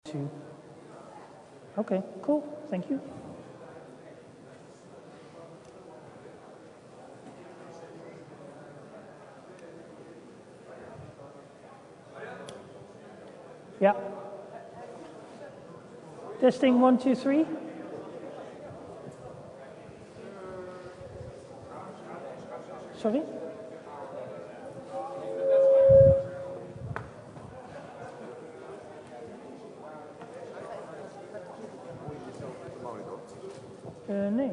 to. Okay, cool. Thank you. Yeah. Testing 1, 2, 3. Sorry? Nee.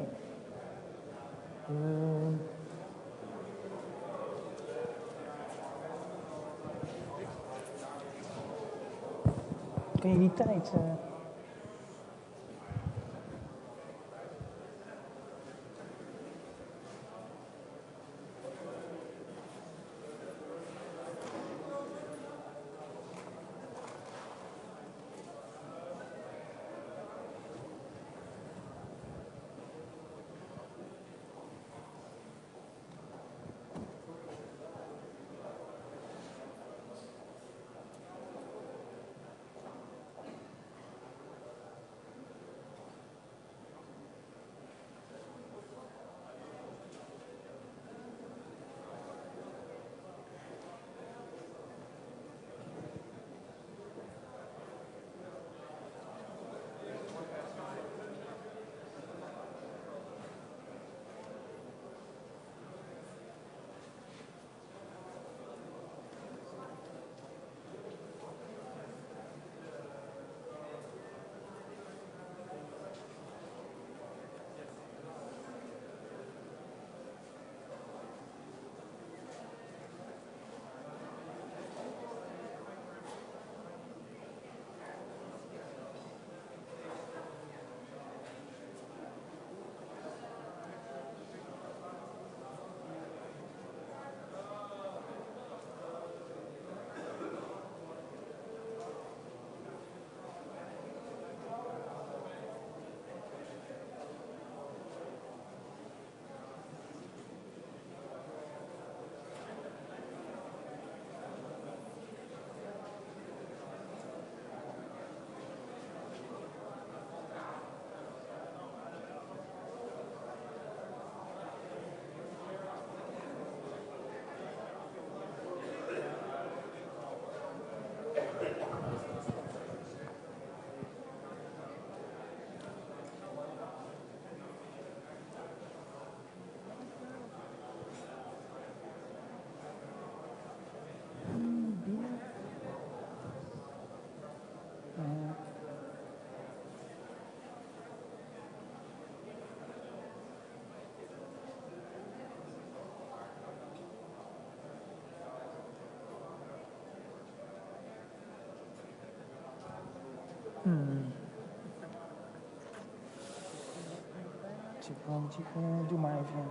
Kun je die tijd... Doe maar even.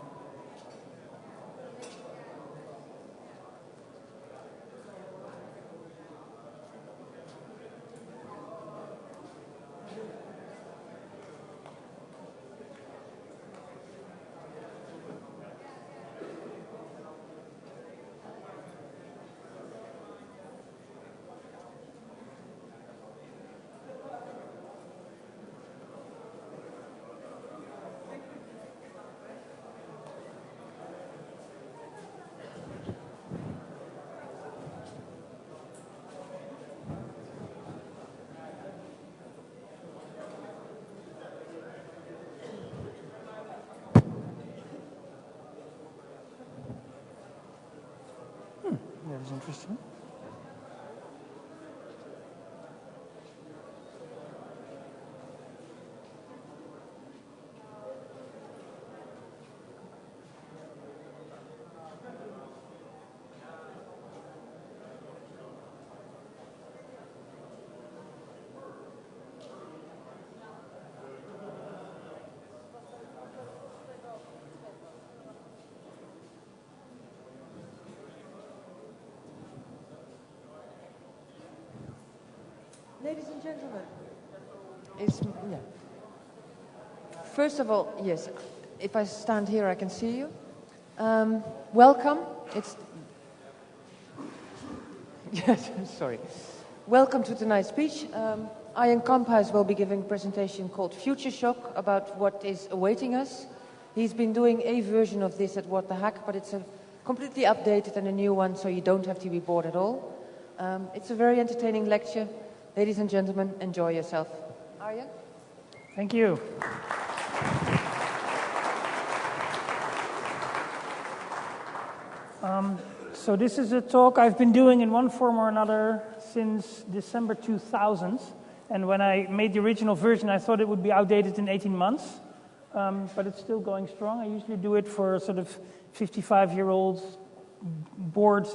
That is interesting. Ladies and gentlemen, first of all, yes, if I stand here, I can see you. Welcome. Yes, sorry. Welcome to tonight's speech. Ian Kamphuis will be giving a presentation called Futureshock about what is awaiting us. He's been doing a version of this at What the Hack, but it's a completely updated and a new one, so you don't have to be bored at all. It's a very entertaining lecture. Ladies and gentlemen, enjoy yourself. Arjen? Thank you. So this is a talk I've been doing in one form or another since December 2000. And when I made the original version, I thought it would be outdated in 18 months. But it's still going strong. I usually do it for sort of 55-year-olds, bored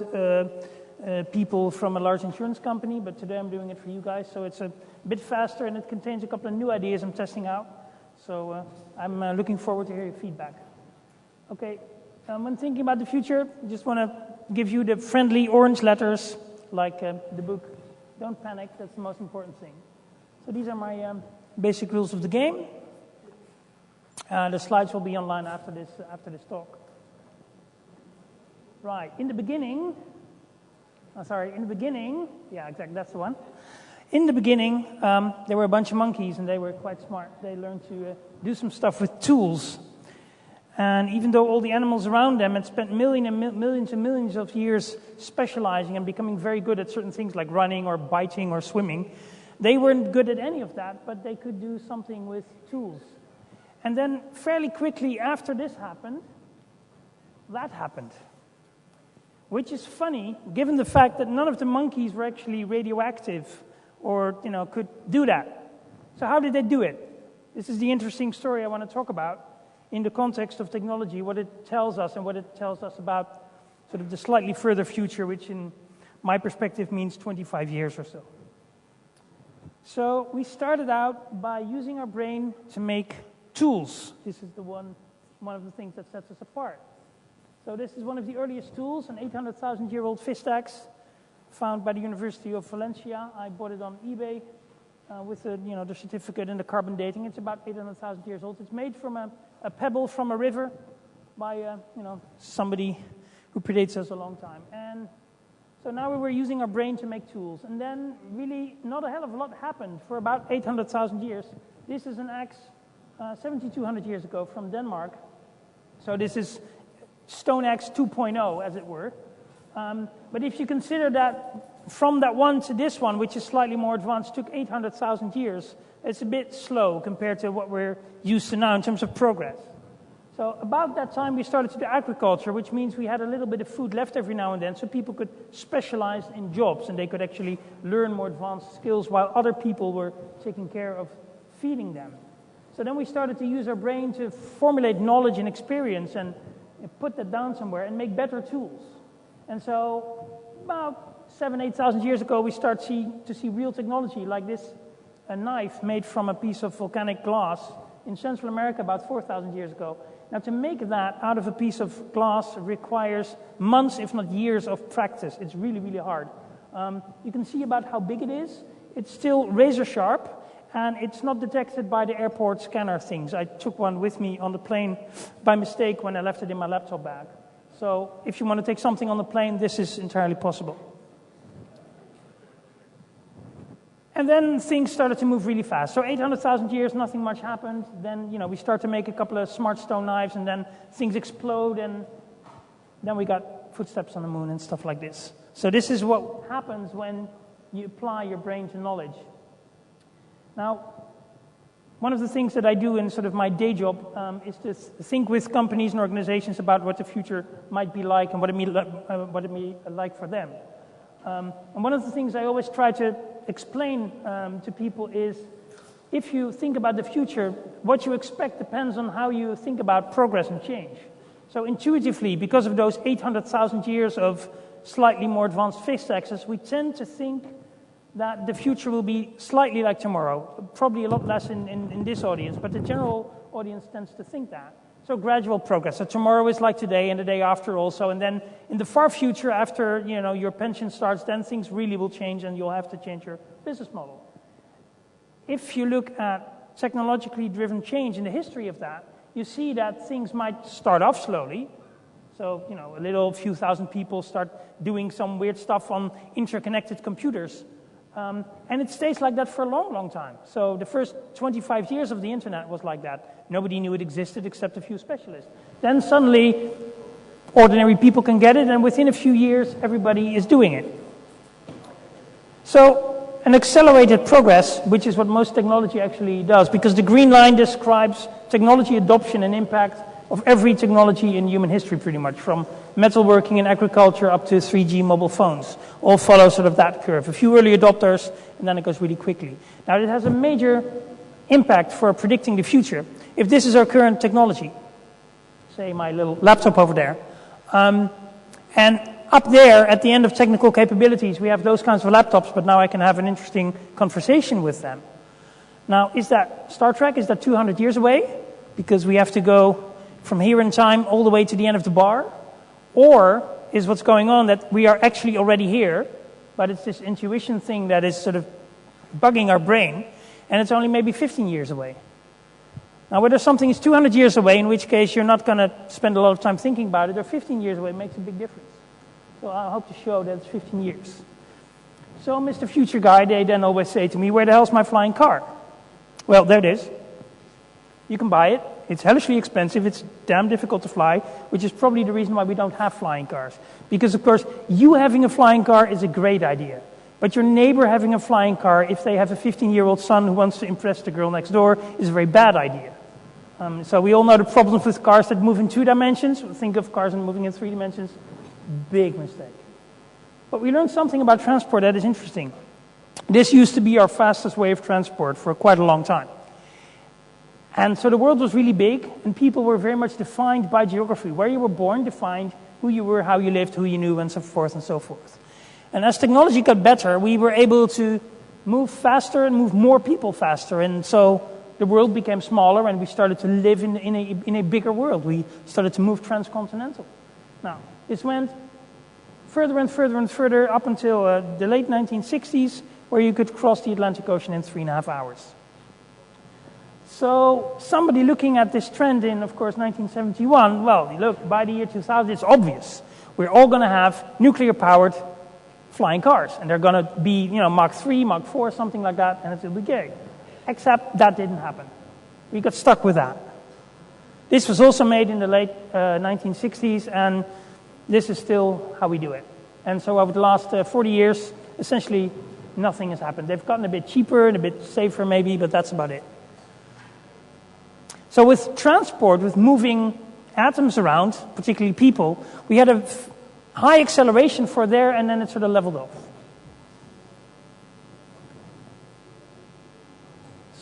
people from a large insurance company. But today I'm doing it for you guys. So it's a bit faster, and it contains a couple of new ideas I'm testing out. So I'm looking forward to hear your feedback. Okay. When thinking about the future, I just want to give you the friendly orange letters, like the book. Don't panic, that's the most important thing. So these are my basic rules of the game. The slides will be online after this talk. Right, in the beginning, yeah, exactly, that's the one. In the beginning, there were a bunch of monkeys, and they were quite smart. They learned to do some stuff with tools. And even though all the animals around them had spent millions and millions of years specializing and becoming very good at certain things like running or biting or swimming, they weren't good at any of that, but they could do something with tools. And then fairly quickly after this happened, that happened. Which is funny, given the fact that none of the monkeys were actually radioactive or, could do that. So how did they do it? This is the interesting story I want to talk about. In the context of technology, what it tells us and what it tells us about sort of the slightly further future, which in my perspective means 25 years or so. So we started out by using our brain to make tools. This is one of the things that sets us apart. So this is one of the earliest tools, an 800,000-year-old fist axe found by the University of Valencia. I bought it on eBay with the certificate and the carbon dating. It's about 800,000 years old. It's made from a pebble from a river by somebody who predates us a long time. And so now we were using our brain to make tools. And then really not a hell of a lot happened for about 800,000 years. This is an axe 7,200 years ago from Denmark. So this is Stone Axe 2.0, as it were. But if you consider that from that one to this one, which is slightly more advanced, took 800,000 years, it's a bit slow compared to what we're used to now in terms of progress. So about that time, we started to do agriculture, which means we had a little bit of food left every now and then, so people could specialize in jobs, and they could actually learn more advanced skills while other people were taking care of feeding them. So then we started to use our brain to formulate knowledge and experience and put that down somewhere and make better tools. And so about 7,000-8,000 years ago, we start to see real technology like this, a knife made from a piece of volcanic glass in Central America about 4,000 years ago. Now, to make that out of a piece of glass requires months, if not years, of practice. It's really, really hard. You can see about how big it is. It's still razor sharp, and it's not detected by the airport scanner things. I took one with me on the plane by mistake when I left it in my laptop bag. So if you want to take something on the plane, this is entirely possible. And then things started to move really fast. So 800,000 years, nothing much happened. Then, we start to make a couple of smart stone knives, and then things explode, and then we got footsteps on the moon and stuff like this. So this is what happens when you apply your brain to knowledge. Now, one of the things that I do in sort of my day job is to think with companies and organizations about what the future might be like and what it may like for them. And one of the things I always try to explain to people is, if you think about the future, what you expect depends on how you think about progress and change. So intuitively, because of those 800,000 years of slightly more advanced fist axes, we tend to think that the future will be slightly like tomorrow, probably a lot less in this audience, but the general audience tends to think that. So gradual progress. So tomorrow is like today, and the day after also, and then in the far future, after your pension starts, then things really will change, and you'll have to change your business model. If you look at technologically driven change in the history of that, you see that things might start off slowly. So a few thousand people start doing some weird stuff on interconnected computers. And it stays like that for a long, long time. So the first 25 years of the internet was like that. Nobody knew it existed except a few specialists. Then suddenly, ordinary people can get it, and within a few years, everybody is doing it. So an accelerated progress, which is what most technology actually does, because the green line describes technology adoption and impact of every technology in human history pretty much, from metalworking and agriculture up to 3G mobile phones. All follow sort of that curve. A few early adopters, and then it goes really quickly. Now, it has a major impact for predicting the future. If this is our current technology, say my little laptop over there, and up there at the end of technical capabilities, we have those kinds of laptops, but now I can have an interesting conversation with them. Now, is that Star Trek? Is that 200 years away? Because we have to go from here in time all the way to the end of the bar? Or is what's going on that we are actually already here, but it's this intuition thing that is sort of bugging our brain, and it's only maybe 15 years away? Now, whether something is 200 years away, in which case you're not going to spend a lot of time thinking about it, or 15 years away, makes a big difference. So I hope to show that it's 15 years. So, Mr. Future Guy, they then always say to me, where the hell's my flying car? Well, there it is. You can buy it. It's hellishly expensive. It's damn difficult to fly, which is probably the reason why we don't have flying cars. Because, of course, you having a flying car is a great idea. But your neighbor having a flying car, if they have a 15-year-old son who wants to impress the girl next door, is a very bad idea. So we all know the problems with cars that move in 2 dimensions. Think of cars moving in 3 dimensions. Big mistake. But we learned something about transport that is interesting. This used to be our fastest way of transport for quite a long time. And so the world was really big, and people were very much defined by geography. Where you were born defined who you were, how you lived, who you knew, and so forth and so forth. And as technology got better, we were able to move faster and move more people faster. And so the world became smaller, and we started to live in a bigger world. We started to move transcontinental. Now, this went further and further and further up until the late 1960s, where you could cross the Atlantic Ocean in 3.5 hours. So somebody looking at this trend in, of course, 1971, well, look, by the year 2000, it's obvious. We're all going to have nuclear-powered flying cars, and they're going to be, Mach 3, Mach 4, something like that, and it'll be gay. Except that didn't happen. We got stuck with that. This was also made in the late 1960s, and this is still how we do it. And so over the last 40 years, essentially nothing has happened. They've gotten a bit cheaper and a bit safer maybe, but that's about it. So with transport, with moving atoms around, particularly people, we had a high acceleration for there, and then it sort of leveled off.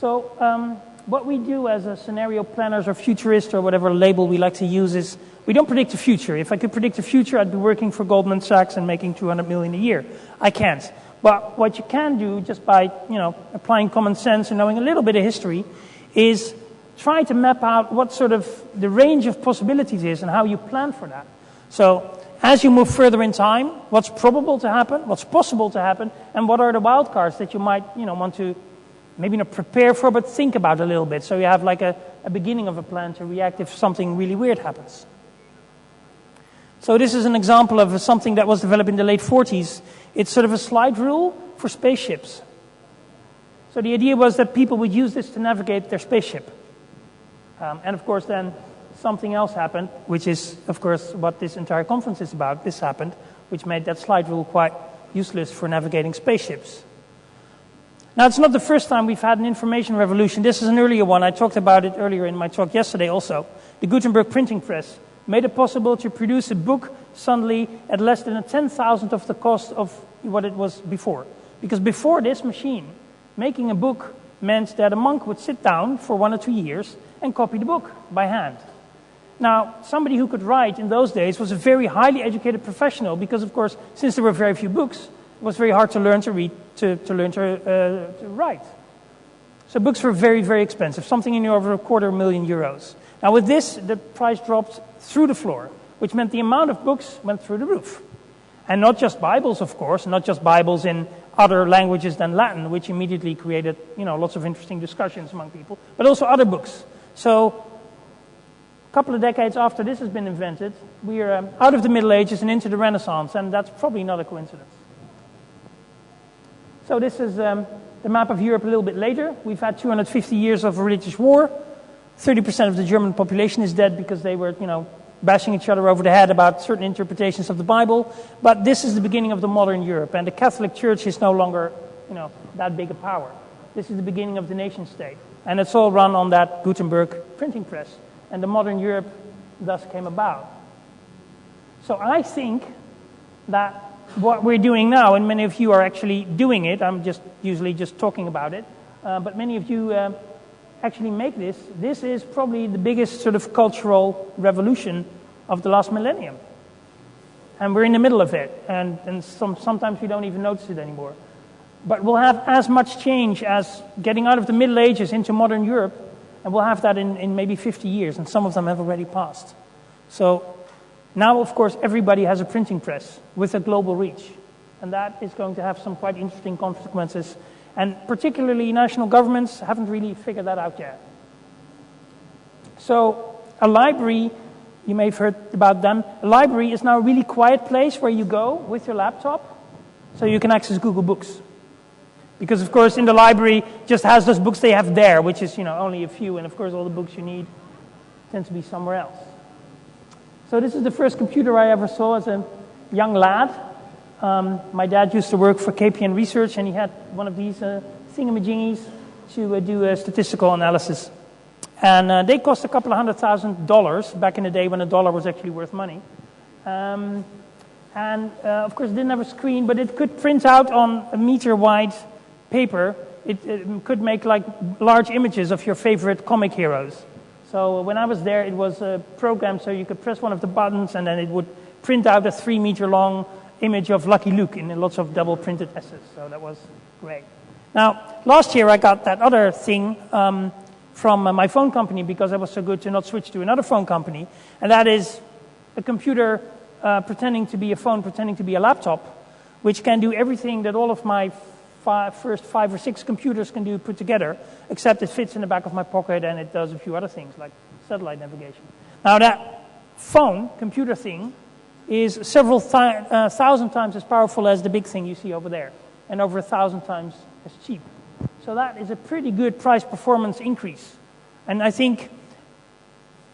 So what we do as a scenario planners or futurists or whatever label we like to use is we don't predict the future. If I could predict the future, I'd be working for Goldman Sachs and making $200 million a year. I can't. But what you can do, just by applying common sense and knowing a little bit of history, is try to map out what sort of the range of possibilities is and how you plan for that. So as you move further in time, what's probable to happen, what's possible to happen, and what are the wild cards that you might want to maybe not prepare for, but think about a little bit. So you have like a beginning of a plan to react if something really weird happens. So this is an example of something that was developed in the late 40s. It's sort of a slide rule for spaceships. So the idea was that people would use this to navigate their spaceship. And of course then something else happened, which is of course what this entire conference is about. This happened, which made that slide rule quite useless for navigating spaceships. Now, it's not the first time we've had an information revolution. This is an earlier one. I talked about it earlier in my talk yesterday also. The Gutenberg printing press made it possible to produce a book suddenly at less than a 10,000th of the cost of what it was before. Because before this machine, making a book meant that a monk would sit down for 1 or 2 years and copy the book by hand. Now, somebody who could write in those days was a very highly educated professional because, of course, since there were very few books, it was very hard to learn to read, to learn to write. So books were very, very expensive, something in the order of €250,000. Now with this, the price dropped through the floor, which meant the amount of books went through the roof. And not just Bibles, of course, not just Bibles in other languages than Latin, which immediately created, lots of interesting discussions among people, but also other books. So a couple of decades after this has been invented, we are out of the Middle Ages and into the Renaissance, and that's probably not a coincidence. So this is the map of Europe a little bit later. We've had 250 years of religious war. 30% of the German population is dead because they were, bashing each other over the head about certain interpretations of the Bible. But this is the beginning of the modern Europe, and the Catholic Church is no longer, that big a power. This is the beginning of the nation state, and it's all run on that Gutenberg printing press, and the modern Europe thus came about. So I think that what we're doing now, and many of you are actually doing it, I'm usually just talking about it, but many of you actually make this. This is probably the biggest sort of cultural revolution of the last millennium. And we're in the middle of it, and sometimes we don't even notice it anymore. But we'll have as much change as getting out of the Middle Ages into modern Europe, and we'll have that in maybe 50 years, and some of them have already passed. So now, of course, everybody has a printing press with a global reach, and that is going to have some quite interesting consequences. And particularly national governments haven't really figured that out yet. So a library, you may have heard about them, a library is now a really quiet place where you go with your laptop so you can access Google Books. Because, of course, in the library just has those books they have there, which is, only a few, and of course all the books you need tend to be somewhere else. So this is the first computer I ever saw as a young lad. My dad used to work for KPN Research, and he had one of these thingamajiggies to do statistical analysis. And they cost a couple of $100,000 back in the day when a dollar was actually worth money. Of course, it didn't have a screen, but it could print out on a meter-wide paper. It could make like large images of your favorite comic heroes. So when I was there, it was programmed so you could press one of the buttons, and then it would print out a 3-meter-long image of Lucky Luke in lots of double printed S's. So that was great. Now, last year I got that other thing from my phone company because I was so good to not switch to another phone company. And that is a computer pretending to be a phone, pretending to be a laptop, which can do everything that all of my first 5 or 6 computers can do put together, except it fits in the back of my pocket and it does a few other things like satellite navigation. Now that phone, computer thing, is several thousand times as powerful as the big thing you see over there, and over 1,000 times as cheap. So that is a pretty good price-performance increase. And I think,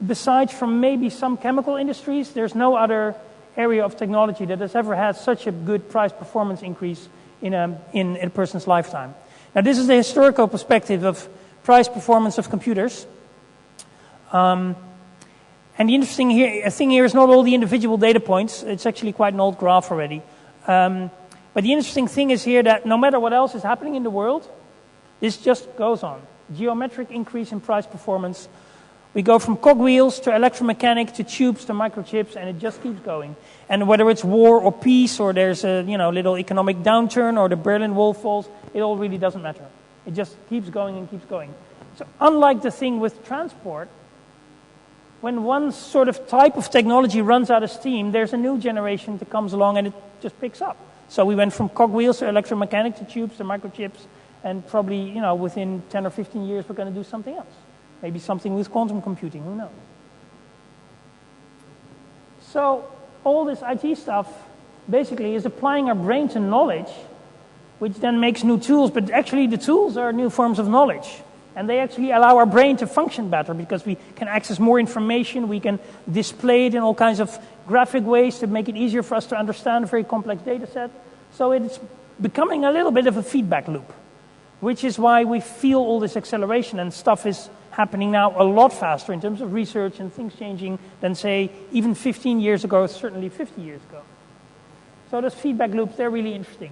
besides from maybe some chemical industries, there's no other area of technology that has ever had such a good price-performance increase in a person's lifetime. Now, this is the historical perspective of price-performance of computers. And the interesting thing here is not all the individual data points. It's actually quite an old graph already. But the interesting thing is here that no matter what else is happening in the world, this just goes on. Geometric increase in price performance. We go from cogwheels to electromechanic to tubes to microchips, and it just keeps going. And whether it's war or peace, or there's a little economic downturn, or the Berlin Wall falls, it all really doesn't matter. It just keeps going and keeps going. So unlike the thing with transport, when one sort of type of technology runs out of steam, there's a new generation that comes along and it just picks up. So we went from cogwheels to electromechanic to tubes to microchips, and probably, within 10 or 15 years we're going to do something else. Maybe something with quantum computing, who knows? So all this IT stuff basically is applying our brain to knowledge, which then makes new tools, but actually the tools are new forms of knowledge. And they actually allow our brain to function better because we can access more information, we can display it in all kinds of graphic ways to make it easier for us to understand a very complex data set. So it's becoming a little bit of a feedback loop, which is why we feel all this acceleration, and stuff is happening now a lot faster in terms of research and things changing than, say, even 15 years ago, certainly 50 years ago. So those feedback loops, they're really interesting.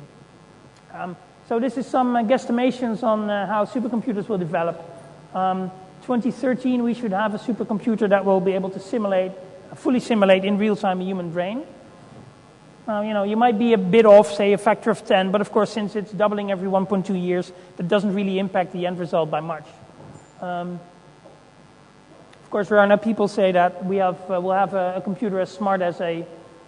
So this is some guesstimations on how supercomputers will develop. 2013, we should have a supercomputer that will be able to fully simulate in real time a human brain. You might be a bit off, say a factor of 10, but of course, since it's doubling every 1.2 years, that doesn't really impact the end result by much. Of course, there are now people say that we'll have a computer as smart as a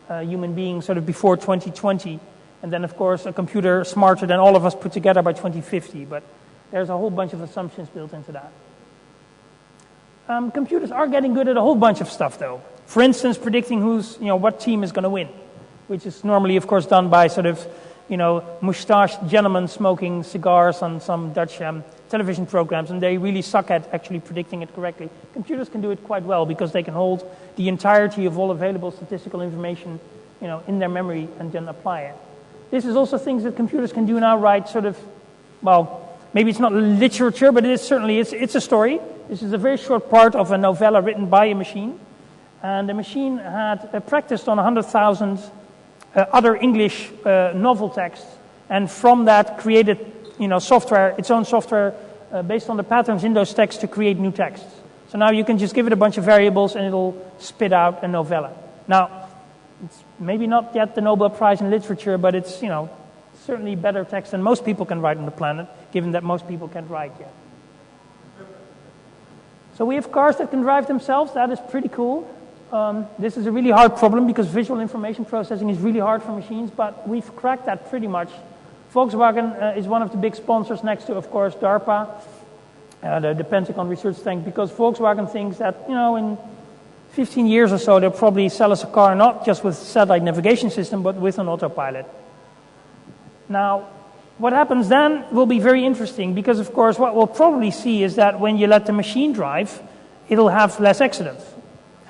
human being sort of before 2020. And then, of course, a computer smarter than all of us put together by 2050. But there's a whole bunch of assumptions built into that. Computers are getting good at a whole bunch of stuff, though. For instance, predicting what team is going to win, which is normally, of course, done by sort of mustached gentlemen smoking cigars on some Dutch television programs, and they really suck at actually predicting it correctly. Computers can do it quite well because they can hold the entirety of all available statistical information, in their memory and then apply it. This is also things that computers can do now, write sort of, well, maybe it's not literature, but it is certainly, it's a story. This is a very short part of a novella written by a machine. And the machine had practiced on 100,000 other English novel texts, and from that created, software, its own software based on the patterns in those texts to create new texts. So now you can just give it a bunch of variables and it'll spit out a novella. Now, it's maybe not yet the Nobel Prize in literature, but it's, certainly better text than most people can write on the planet, given that most people can't write yet. So we have cars that can drive themselves. That is pretty cool. This is a really hard problem because visual information processing is really hard for machines, but we've cracked that pretty much. Volkswagen is one of the big sponsors next to, of course, DARPA, the Pentagon Research Tank, because Volkswagen thinks that, in 15 years or so, they'll probably sell us a car not just with satellite navigation system, but with an autopilot. Now, what happens then will be very interesting because, of course, what we'll probably see is that when you let the machine drive, it'll have less accidents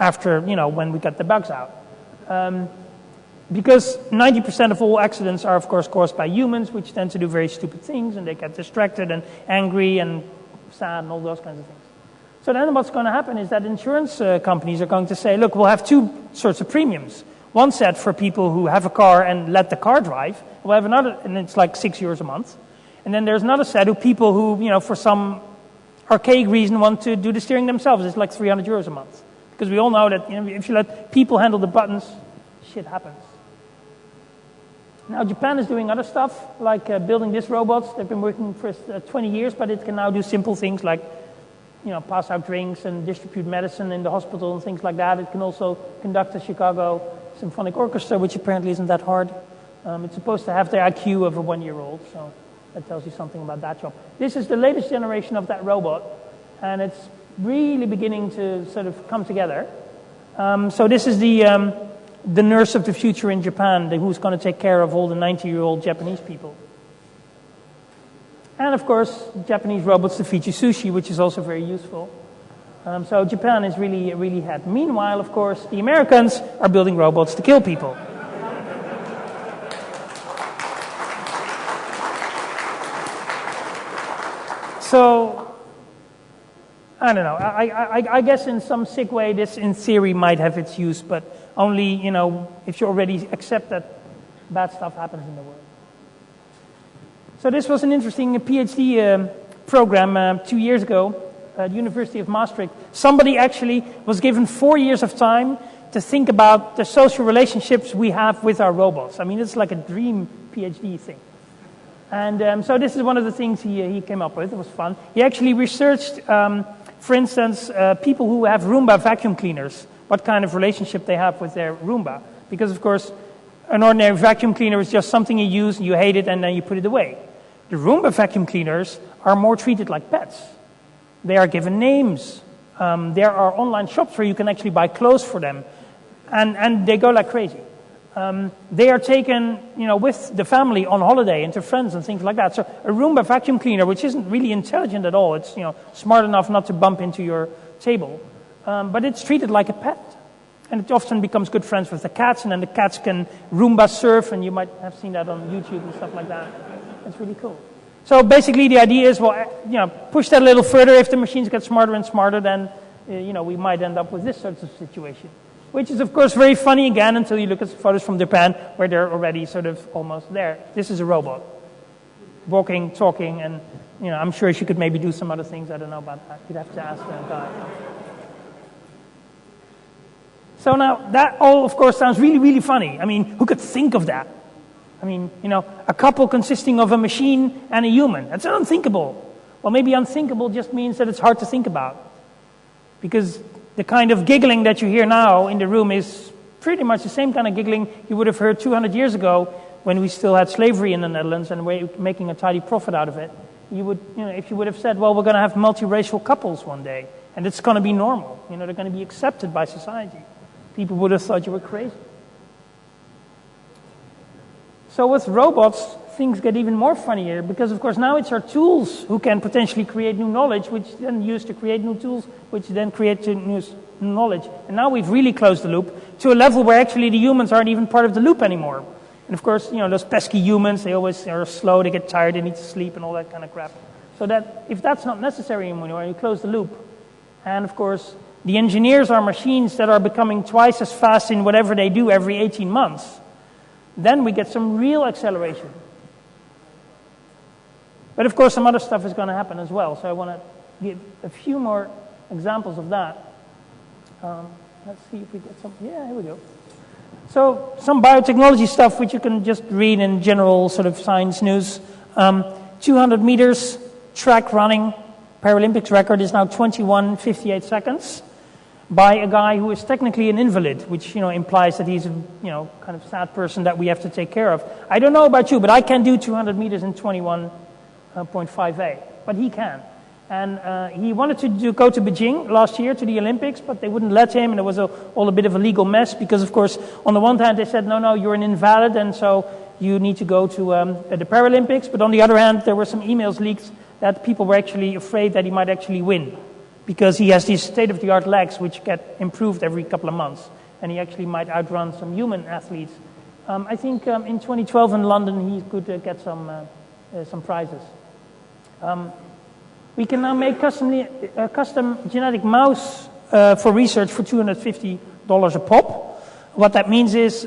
after, when we get the bugs out. Because 90% of all accidents are, of course, caused by humans, which tend to do very stupid things, and they get distracted and angry and sad and all those kinds of things. So then what's going to happen is that insurance companies are going to say, look, we'll have two sorts of premiums. One set for people who have a car and let the car drive. We'll have another, and it's like €6 a month. And then there's another set of people who, for some archaic reason want to do the steering themselves. It's like €300 a month. Because we all know that if you let people handle the buttons, shit happens. Now Japan is doing other stuff, like building these robots. They've been working for 20 years, but it can now do simple things like, pass out drinks and distribute medicine in the hospital and things like that. It can also conduct a Chicago Symphonic Orchestra, which apparently isn't that hard. It's supposed to have the IQ of a 1-year-old, so that tells you something about that job. This is the latest generation of that robot, and it's really beginning to sort of come together. So this is the nurse of the future in Japan, who's going to take care of all the 90-year-old Japanese people. And of course, Japanese robots to feed you sushi, which is also very useful. So Japan is really ahead. Meanwhile, of course, the Americans are building robots to kill people. So, I don't know. I guess in some sick way, this in theory might have its use, but only, if you already accept that bad stuff happens in the world. So this was an interesting PhD program 2 years ago at the University of Maastricht. Somebody actually was given 4 years of time to think about the social relationships we have with our robots. I mean, it's like a dream PhD thing. And so this is one of the things he came up with. It was fun. He actually researched, for instance, people who have Roomba vacuum cleaners, what kind of relationship they have with their Roomba. Because, of course, an ordinary vacuum cleaner is just something you use, you hate it, and then you put it away. The Roomba vacuum cleaners are more treated like pets. They are given names. There are online shops where you can actually buy clothes for them. And they go like crazy. They are taken, with the family on holiday and to friends and things like that. So a Roomba vacuum cleaner, which isn't really intelligent at all, it's smart enough not to bump into your table, but it's treated like a pet. And it often becomes good friends with the cats, and then the cats can Roomba surf, and you might have seen that on YouTube and stuff like that. It's really cool. So basically the idea is, push that a little further. If the machines get smarter and smarter, then, we might end up with this sort of situation. Which is, of course, very funny again until you look at photos from Japan where they're already sort of almost there. This is a robot. Walking, talking, and, I'm sure she could maybe do some other things. I don't know about that. You'd have to ask the guy. So now, that all, of course, sounds really, really funny. I mean, who could think of that? I mean, a couple consisting of a machine and a human. That's unthinkable. Well, maybe unthinkable just means that it's hard to think about. Because the kind of giggling that you hear now in the room is pretty much the same kind of giggling you would have heard 200 years ago when we still had slavery in the Netherlands and we're making a tidy profit out of it. You would, if you would have said, well, we're going to have multiracial couples one day, and it's going to be normal. They're going to be accepted by society. People would have thought you were crazy. So with robots, things get even more funnier because, of course, now it's our tools who can potentially create new knowledge, which then use to create new tools, which then create new knowledge. And now we've really closed the loop to a level where actually the humans aren't even part of the loop anymore. And of course, those pesky humans, they always are slow, they get tired, they need to sleep and all that kind of crap. So that if that's not necessary anymore, you close the loop. And of course, the engineers are machines that are becoming twice as fast in whatever they do every 18 months. Then we get some real acceleration. But of course, some other stuff is going to happen as well. So I want to give a few more examples of that. Let's see if we get some. Yeah, here we go. So some biotechnology stuff which you can just read in general sort of science news. 200 meters track running. Paralympics record is now 21:58 seconds by a guy who is technically an invalid, which implies that he's a kind of sad person that we have to take care of. I don't know about you, but I can do 200 meters in 21.58, but he can. And he wanted to go to Beijing last year to the Olympics, but they wouldn't let him, and it was all a bit of a legal mess because, of course, on the one hand they said, no, you're an invalid, and so you need to go to the Paralympics. But on the other hand, there were some emails leaked that people were actually afraid that he might actually win because he has these state-of-the-art legs which get improved every couple of months, and he actually might outrun some human athletes. I think in 2012 in London he could get some prizes. We can now make custom genetic mouse for research for $250 a pop. What that means is,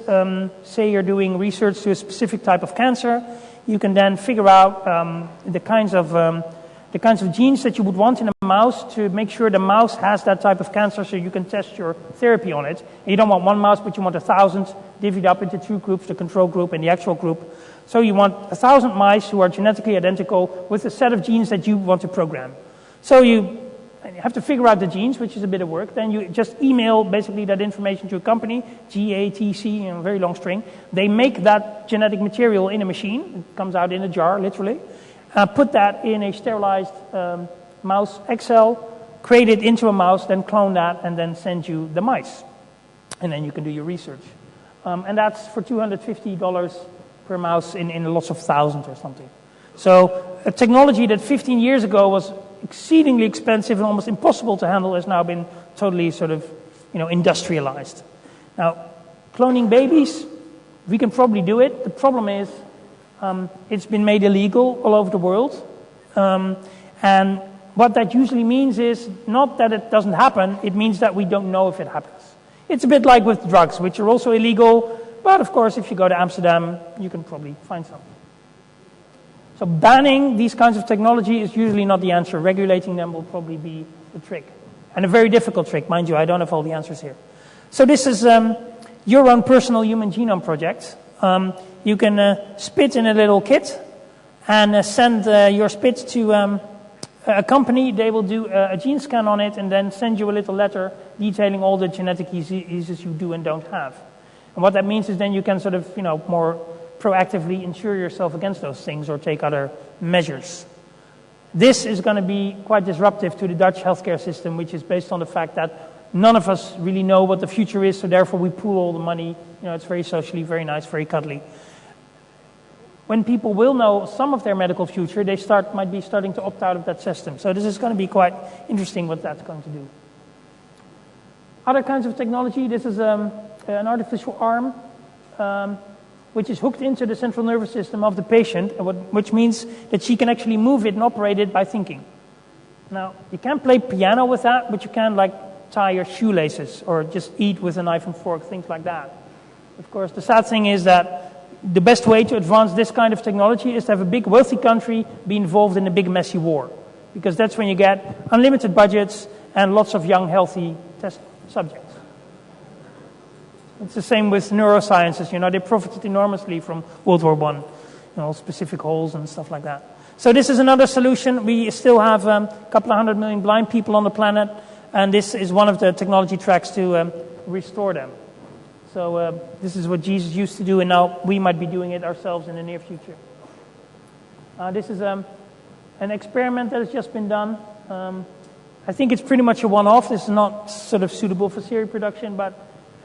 say you're doing research to a specific type of cancer, you can then figure out the kinds of genes that you would want in a mouse to make sure the mouse has that type of cancer, so you can test your therapy on it. And you don't want one mouse, but you want 1,000 divvied up into two groups, the control group and the actual group. So you want 1,000 mice who are genetically identical with a set of genes that you want to program. So you have to figure out the genes, which is a bit of work. Then you just email basically that information to a company, GATC, a very long string. They make that genetic material in a machine. It comes out in a jar, literally. Put that in a sterilized mouse Excel, create it into a mouse, then clone that, and then send you the mice. And then you can do your research. And that's for $250 per mouse in lots of thousands or something. So a technology that 15 years ago was exceedingly expensive and almost impossible to handle has now been totally sort of, industrialized. Now, cloning babies, we can probably do it. The problem is it's been made illegal all over the world. And what that usually means is not that it doesn't happen, it means that we don't know if it happens. It's a bit like with drugs, which are also illegal, but of course if you go to Amsterdam, you can probably find some. So banning these kinds of technology is usually not the answer. Regulating them will probably be the trick. And a very difficult trick, mind you, I don't have all the answers here. So this is your own personal human genome project. You can spit in a little kit and send your spit to a company. They will do a gene scan on it and then send you a little letter detailing all the genetic diseases you do and don't have. And what that means is then you can sort of, more proactively insure yourself against those things or take other measures. This is going to be quite disruptive to the Dutch healthcare system, which is based on the fact that none of us really know what the future is, so therefore we pool all the money. It's very socially, very nice, very cuddly. When people will know some of their medical future, they might be starting to opt out of that system. So this is going to be quite interesting what that's going to do. Other kinds of technology, this is an artificial arm, which is hooked into the central nervous system of the patient, which means that she can actually move it and operate it by thinking. Now, you can't play piano with that, but you can tie your shoelaces or just eat with a knife and fork, things like that. Of course, the sad thing is that the best way to advance this kind of technology is to have a big wealthy country be involved in a big messy war, because that's when you get unlimited budgets and lots of young healthy test subjects. It's the same with neurosciences. They profited enormously from World War I, specific holes and stuff like that. So this is another solution. We still have a couple of 100 million blind people on the planet, and this is one of the technology tracks to restore them. So this is what Jesus used to do, and now we might be doing it ourselves in the near future. This is an experiment that has just been done. I think it's pretty much a one-off. This is not sort of suitable for serial production, but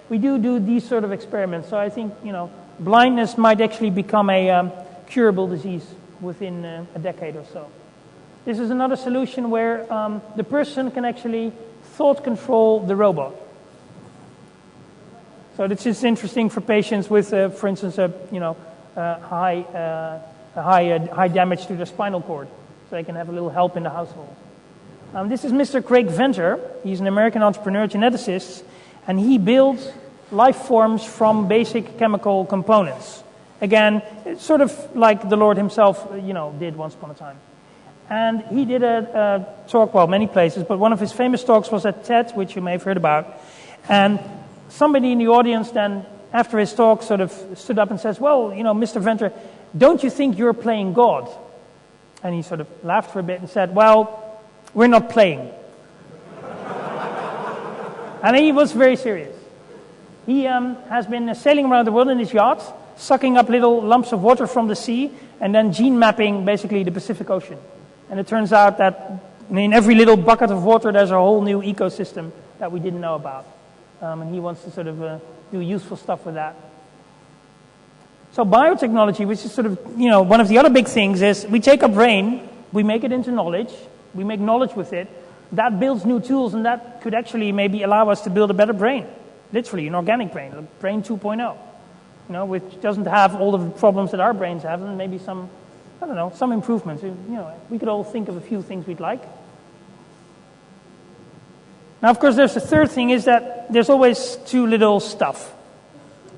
we do these sort of experiments. So I think, blindness might actually become a curable disease within a decade or so. This is another solution where the person can actually thought control the robot. So this is interesting for patients with, for instance, high damage to their spinal cord, so they can have a little help in the household. This is Mr. Craig Venter. He's an American entrepreneur geneticist, and he builds life forms from basic chemical components. Again, it's sort of like the Lord himself, did once upon a time. And he did a talk, well, many places, but one of his famous talks was at TED, which you may have heard about. And somebody in the audience then, after his talk, sort of stood up and says, well, Mr. Venter, don't you think you're playing God? And he sort of laughed for a bit and said, well, we're not playing. And he was very serious. He has been sailing around the world in his yacht, sucking up little lumps of water from the sea, and then gene mapping basically the Pacific Ocean. And it turns out that in every little bucket of water there's a whole new ecosystem that we didn't know about. And he wants to sort of do useful stuff with that. So biotechnology, which is sort of, one of the other big things, is we take our brain, we make it into knowledge, we make knowledge with it, that builds new tools, and that could actually maybe allow us to build a better brain. Literally, an organic brain, a brain 2.0, which doesn't have all of the problems that our brains have, and maybe some improvements. We could all think of a few things we'd like. Now, of course, there's the third thing, is that there's always too little stuff.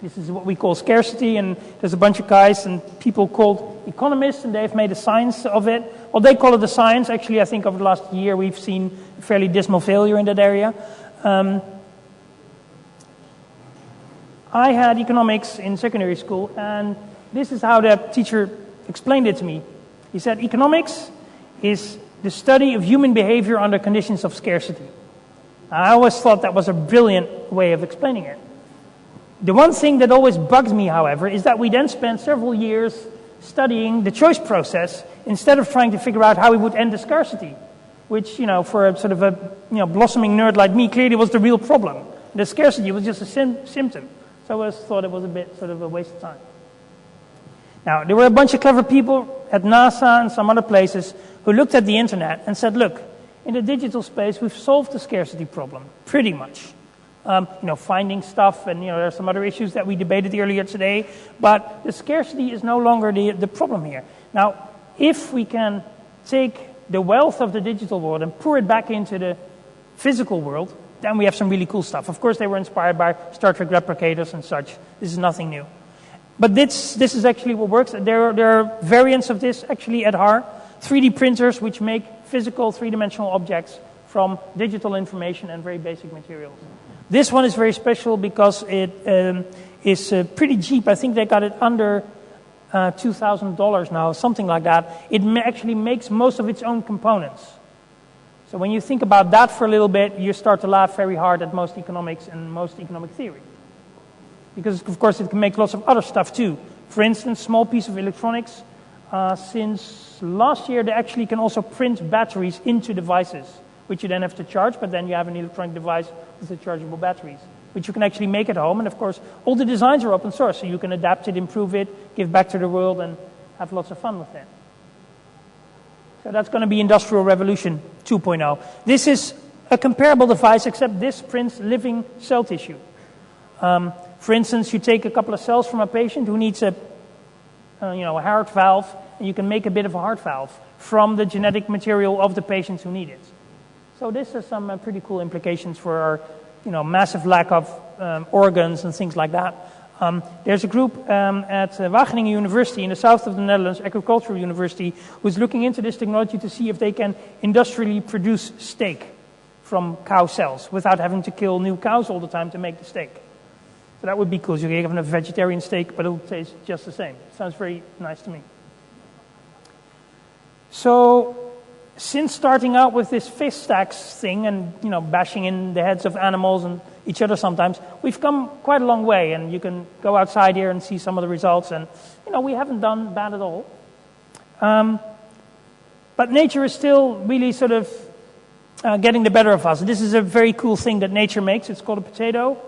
This is what we call scarcity, and there's a bunch of guys and people called economists, and they've made a science of it. Well, they call it a science. Actually, I think over the last year we've seen a fairly dismal failure in that area. I had economics in secondary school, and this is how the teacher explained it to me. He said, economics is the study of human behavior under conditions of scarcity. I always thought that was a brilliant way of explaining it. The one thing that always bugs me, however, is that we then spent several years studying the choice process instead of trying to figure out how we would end the scarcity, which, for a sort of a blossoming nerd like me, clearly was the real problem. The scarcity was just a symptom. So I always thought it was a bit sort of a waste of time. Now, there were a bunch of clever people at NASA and some other places who looked at the internet and said, look, in the digital space, we've solved the scarcity problem, pretty much. Finding stuff, and there are some other issues that we debated earlier today, but the scarcity is no longer the problem here. Now, if we can take the wealth of the digital world and pour it back into the physical world, then we have some really cool stuff. Of course, they were inspired by Star Trek replicators and such. This is nothing new. But this is actually what works. There are variants of this actually at HAR, 3D printers which make physical three-dimensional objects from digital information and very basic materials. This one is very special because it is pretty cheap. I think they got it under $2,000 now, something like that. It actually makes most of its own components. So when you think about that for a little bit, you start to laugh very hard at most economics and most economic theory. Because, of course, it can make lots of other stuff too. For instance, small piece of electronics. Since last year, they actually can also print batteries into devices, which you then have to charge, but then you have an electronic device with rechargeable batteries, which you can actually make at home. And, of course, all the designs are open source, so you can adapt it, improve it, give back to the world, and have lots of fun with it. So that's going to be Industrial Revolution 2.0. This is a comparable device, except this prints living cell tissue. For instance, you take a couple of cells from a patient who needs a heart valve, and you can make a bit of a heart valve from the genetic material of the patients who need it. So this has some pretty cool implications for our, massive lack of organs and things like that. There's a group at Wageningen University in the south of the Netherlands, Agricultural University, who's looking into this technology to see if they can industrially produce steak from cow cells without having to kill new cows all the time to make the steak. So that would be cool. So you can have a vegetarian steak, but it'll taste just the same. Sounds very nice to me. So since starting out with this fish stacks thing and, bashing in the heads of animals and each other sometimes, we've come quite a long way, and you can go outside here and see some of the results, and, we haven't done bad at all. But nature is still really sort of getting the better of us. This is a very cool thing that nature makes. It's called a potato.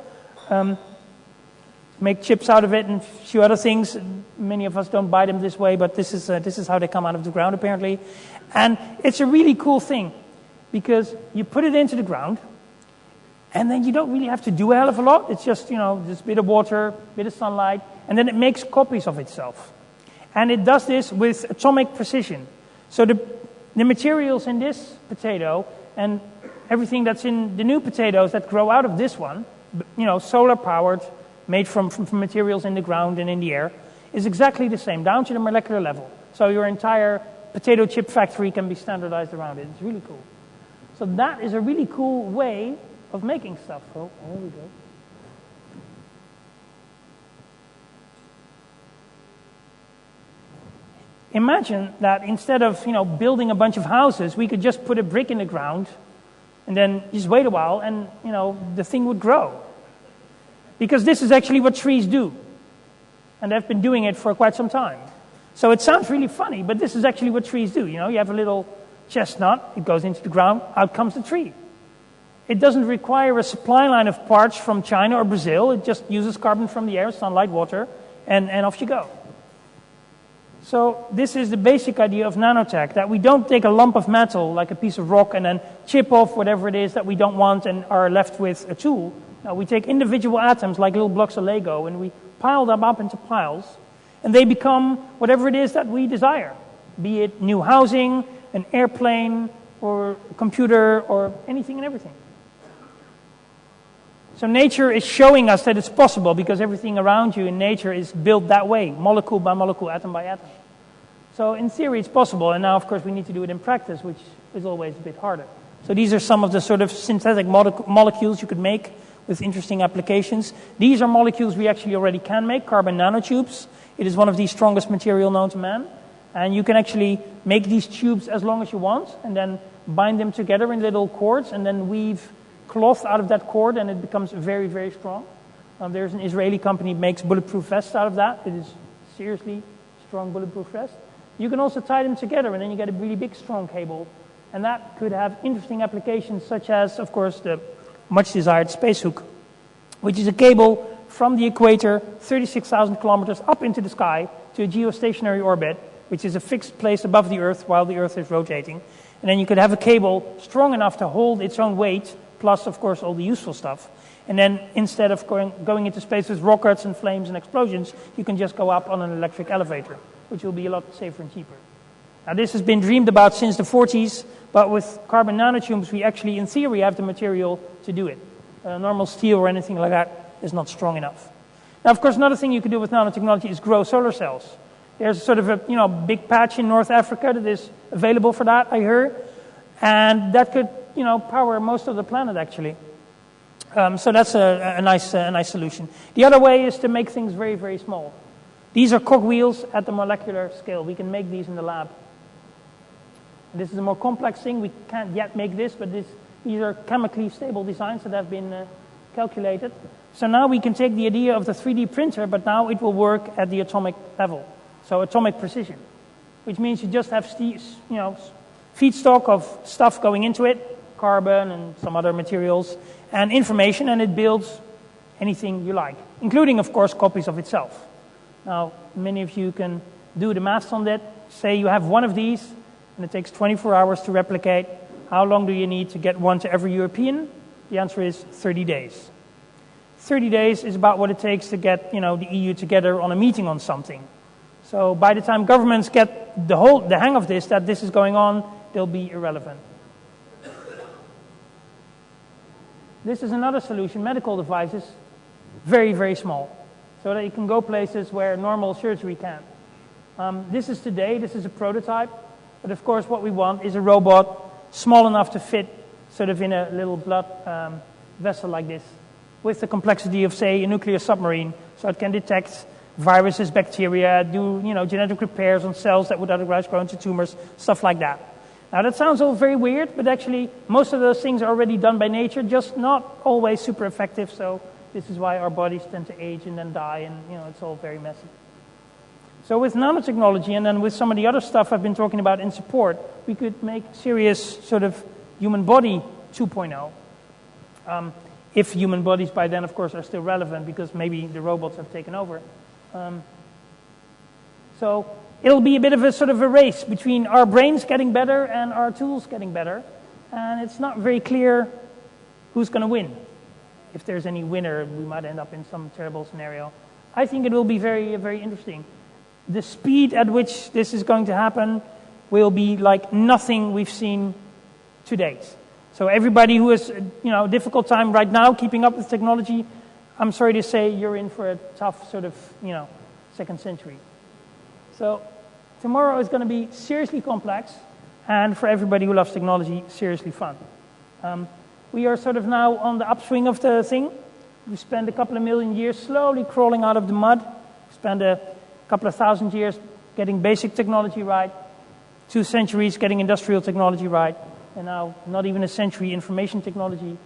make chips out of it and a few other things. Many of us don't buy them this way, but this is how they come out of the ground, apparently. And it's a really cool thing, because you put it into the ground, and then you don't really have to do a hell of a lot. It's just, just a bit of water, a bit of sunlight, and then it makes copies of itself. And it does this with atomic precision. So the materials in this potato and everything that's in the new potatoes that grow out of this one, solar powered, made from materials in the ground and in the air, is exactly the same, down to the molecular level. So your entire potato chip factory can be standardized around it. It's really cool. So that is a really cool way of making stuff. Oh, there we go. Imagine that instead of, building a bunch of houses, we could just put a brick in the ground and then just wait a while and, the thing would grow. Because this is actually what trees do. And they've been doing it for quite some time. So it sounds really funny, but this is actually what trees do. You have a little chestnut, it goes into the ground, out comes the tree. It doesn't require a supply line of parts from China or Brazil. It just uses carbon from the air, sunlight, water, and off you go. So this is the basic idea of nanotech, that we don't take a lump of metal, like a piece of rock, and then chip off whatever it is that we don't want and are left with a tool. No, we take individual atoms, like little blocks of Lego, and we pile them up into piles, and they become whatever it is that we desire, be it new housing, an airplane, or a computer, or anything and everything. So nature is showing us that it's possible, because everything around you in nature is built that way, molecule by molecule, atom by atom. So in theory it's possible, and now of course we need to do it in practice, which is always a bit harder. So these are some of the sort of synthetic molecules you could make with interesting applications. These are molecules we actually already can make, carbon nanotubes. It is one of the strongest material known to man. And you can actually make these tubes as long as you want, and then bind them together in little cords, and then weave cloth out of that cord, and it becomes very, very strong. There's an Israeli company that makes bulletproof vests out of that. It is seriously strong bulletproof vest. You can also tie them together, and then you get a really big, strong cable. And that could have interesting applications, such as, of course, the much-desired space hook, which is a cable from the equator, 36,000 kilometers up into the sky, to a geostationary orbit, which is a fixed place above the Earth while the Earth is rotating. And then you could have a cable strong enough to hold its own weight, plus, of course, all the useful stuff. And then instead of going into space with rockets and flames and explosions, you can just go up on an electric elevator, which will be a lot safer and cheaper. Now, this has been dreamed about since the 40s, but with carbon nanotubes, we actually, in theory, have the material to do it. Normal steel or anything like that is not strong enough. Now, of course, another thing you can do with nanotechnology is grow solar cells. There's sort of a big patch in North Africa that is available for that, I heard, and that could power most of the planet actually. So that's a nice solution. The other way is to make things very, very small. These are cogwheels at the molecular scale. We can make these in the lab. This is a more complex thing. We can't yet make this, but these are chemically stable designs that have been calculated. So now we can take the idea of the 3D printer, but now it will work at the atomic level. So atomic precision, which means you just have feedstock of stuff going into it, carbon and some other materials, and information, and it builds anything you like, including, of course, copies of itself. Now, many of you can do the maths on that. Say you have one of these, and it takes 24 hours to replicate. How long do you need to get one to every European? The answer is 30 days. 30 days is about what it takes to get, the EU together on a meeting on something. So by the time governments get the hang of this, that this is going on, they'll be irrelevant. This is another solution, medical devices, very, very small, so that you can go places where normal surgery can't. This is a prototype, but of course what we want is a robot small enough to fit sort of in a little blood vessel like this, with the complexity of, say, a nuclear submarine, so it can detect viruses, bacteria, do genetic repairs on cells that would otherwise grow into tumors, stuff like that. Now that sounds all very weird, but actually most of those things are already done by nature, just not always super effective, so this is why our bodies tend to age and then die, and it's all very messy. So with nanotechnology and then with some of the other stuff I've been talking about in support, we could make serious sort of human body 2.0. if human bodies by then, of course, are still relevant because maybe the robots have taken over. So it'll be a bit of a sort of a race between our brains getting better and our tools getting better. And it's not very clear who's going to win. If there's any winner, we might end up in some terrible scenario. I think it will be very, very interesting. The speed at which this is going to happen will be like nothing we've seen to date. So everybody who has, a difficult time right now keeping up with technology, I'm sorry to say you're in for a tough sort of, second century. So tomorrow is going to be seriously complex, and for everybody who loves technology, seriously fun. We are sort of now on the upswing of the thing. We spent a couple of million years slowly crawling out of the mud. We spent a couple of thousand years getting basic technology right, 2 centuries getting industrial technology right, and now not even a century information technology.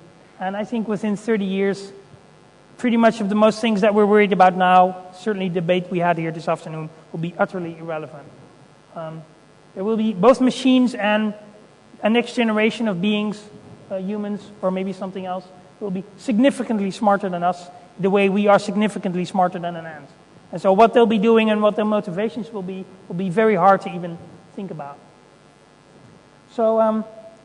And I think within 30 years, pretty much of the most things that we're worried about now, certainly the debate we had here this afternoon, will be utterly irrelevant. There will be both machines and a next generation of beings, humans or maybe something else, will be significantly smarter than us, the way we are significantly smarter than an ant. And so what they'll be doing and what their motivations will be very hard to even think about. So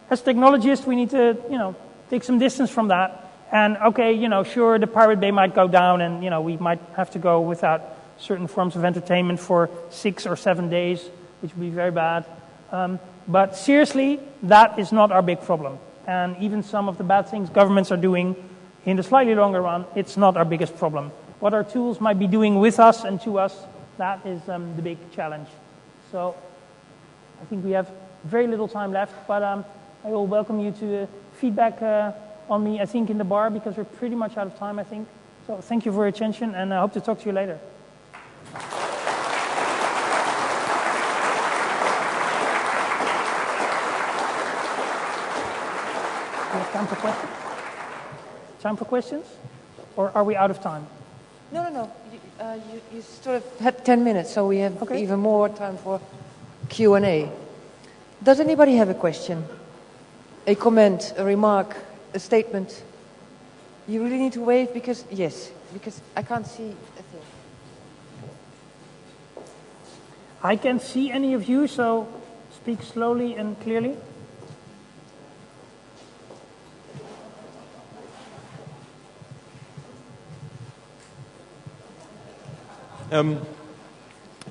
as technologists, we need to, take some distance from that. And okay, sure, the Pirate Bay might go down and, we might have to go without certain forms of entertainment for 6 or 7 days, which would be very bad. But seriously, that is not our big problem. And even some of the bad things governments are doing in the slightly longer run, it's not our biggest problem. What our tools might be doing with us and to us, that is the big challenge. So I think we have very little time left, but I will welcome you to feedback on me, I think, in the bar, because we're pretty much out of time, I think. So thank you for your attention, and I hope to talk to you later. Do we have time for questions? Time for questions? Or are we out of time? No. You sort of had 10 minutes, so we have even more time for Q&A. Does anybody have a question? A comment, a remark, a statement? You really need to wait because I can't see a thing. I can't see any of you, so speak slowly and clearly.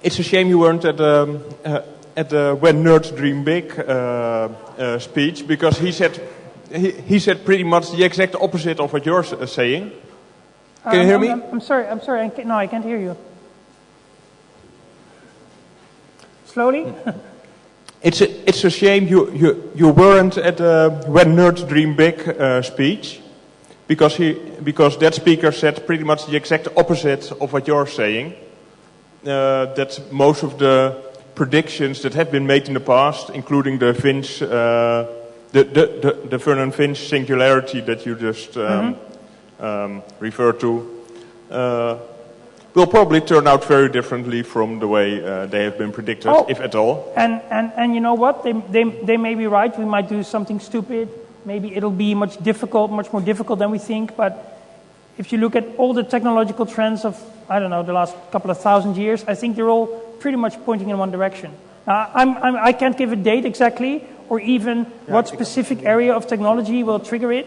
It's a shame you weren't at the When Nerds Dream Big speech, because he said pretty much the exact opposite of what you're saying. Can you hear me? I'm sorry. I can't hear you. Slowly. It's a shame you weren't at the When Nerds Dream Big speech, because that speaker said pretty much the exact opposite of what you're saying. That most of the predictions that have been made in the past, including the Finch, the Vernon Finch singularity that you just referred to, will probably turn out very differently from the way they have been predicted, if at all. And you know what? They may be right. We might do something stupid. Maybe it'll be much more difficult than we think. But if you look at all the technological trends of, the last couple of thousand years, I think they're all pretty much pointing in one direction. Now, I can't give a date exactly, or even what specific area of technology will trigger it.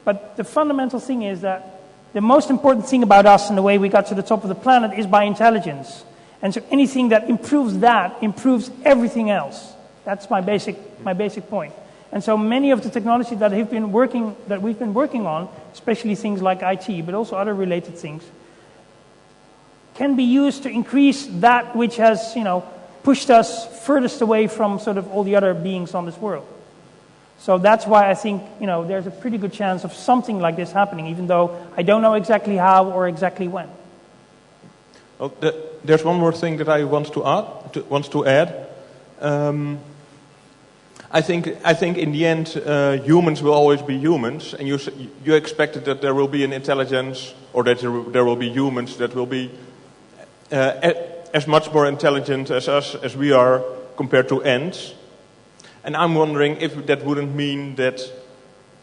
But the fundamental thing is that the most important thing about us and the way we got to the top of the planet is by intelligence. And so anything that improves that improves everything else. That's my basic point. And so many of the technology that we've been working on, especially things like IT, but also other related things, can be used to increase that which has, pushed us furthest away from sort of all the other beings on this world. So that's why I think, there's a pretty good chance of something like this happening, even though I don't know exactly how or exactly when. Well, there's one more thing that I want to add. I think in the end, humans will always be humans, and you expected that there will be an intelligence, or that there will be humans that will be as much more intelligent as us as we are compared to ants. And I'm wondering if that wouldn't mean that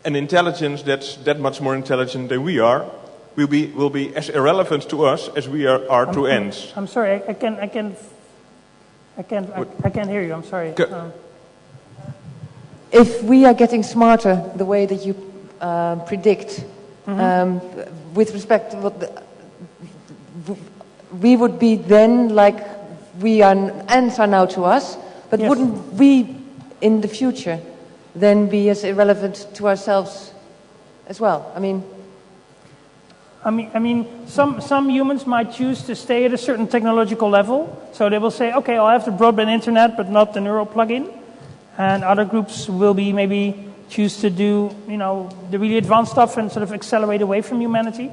an intelligence that's that much more intelligent than we are will be as irrelevant to us as we are to ants. I'm sorry, I can't hear you. I'm sorry. If we are getting smarter the way that you predict, with respect to what we would be then like ants are now to us, but Yes. wouldn't we in the future then be as irrelevant to ourselves as well? I mean, some humans might choose to stay at a certain technological level, so they will say, okay, I'll have the broadband internet, but not the neural plugin. And other groups will be maybe choose to do, the really advanced stuff and sort of accelerate away from humanity.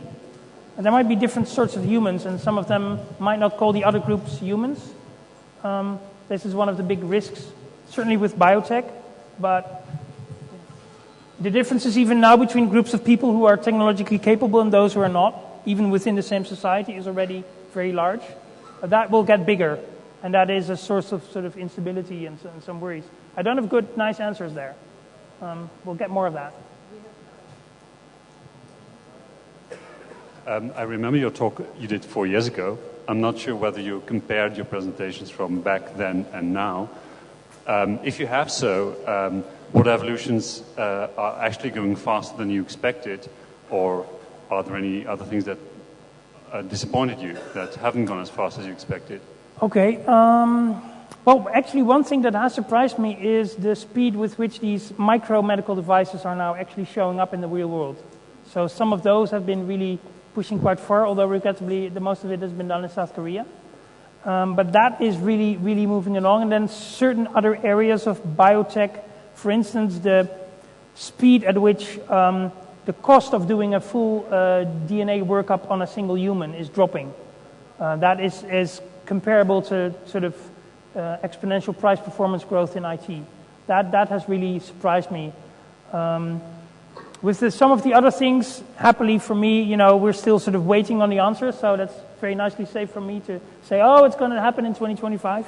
And there might be different sorts of humans, and some of them might not call the other groups humans. This is one of the big risks, certainly with biotech. But the differences even now between groups of people who are technologically capable and those who are not, even within the same society, is already very large. But that will get bigger, and that is a source of sort of instability and some worries. I don't have good, nice answers there. We'll get more of that. I remember your talk you did 4 years ago. I'm not sure whether you compared your presentations from back then and now. If you have so, what evolutions are actually going faster than you expected, or are there any other things that disappointed you, that haven't gone as fast as you expected? Okay. Well, actually, one thing that has surprised me is the speed with which these micro-medical devices are now actually showing up in the real world. So some of those have been really pushing quite far, although regrettably, the most of it has been done in South Korea. But that is really, really moving along. And then certain other areas of biotech, for instance, the speed at which the cost of doing a full DNA workup on a single human is dropping. That is comparable to sort of exponential price performance growth in IT. That has really surprised me. With some of the other things, happily for me, we're still sort of waiting on the answer, so that's very nicely safe for me to say, oh, it's going to happen in 2025,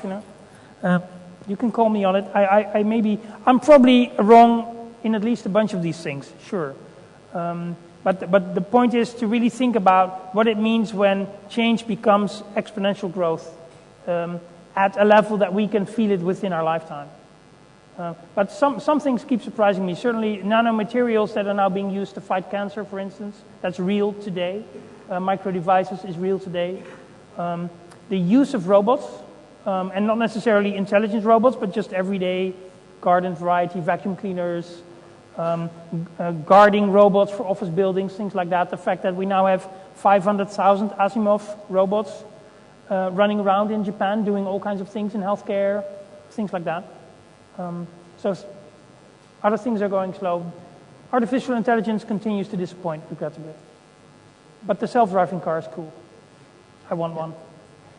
You can call me on it. I'm probably wrong in at least a bunch of these things, sure. But the point is to really think about what it means when change becomes exponential growth at a level that we can feel it within our lifetime. But some things keep surprising me. Certainly nanomaterials that are now being used to fight cancer, for instance, that's real today. Micro devices is real today. The use of robots, and not necessarily intelligent robots, but just everyday garden variety vacuum cleaners, guarding robots for office buildings, things like that. The fact that we now have 500,000 Asimov robots running around in Japan doing all kinds of things in healthcare, things like that. So other things are going slow. Artificial intelligence continues to disappoint, regrettably. But the self-driving car is cool. I want one.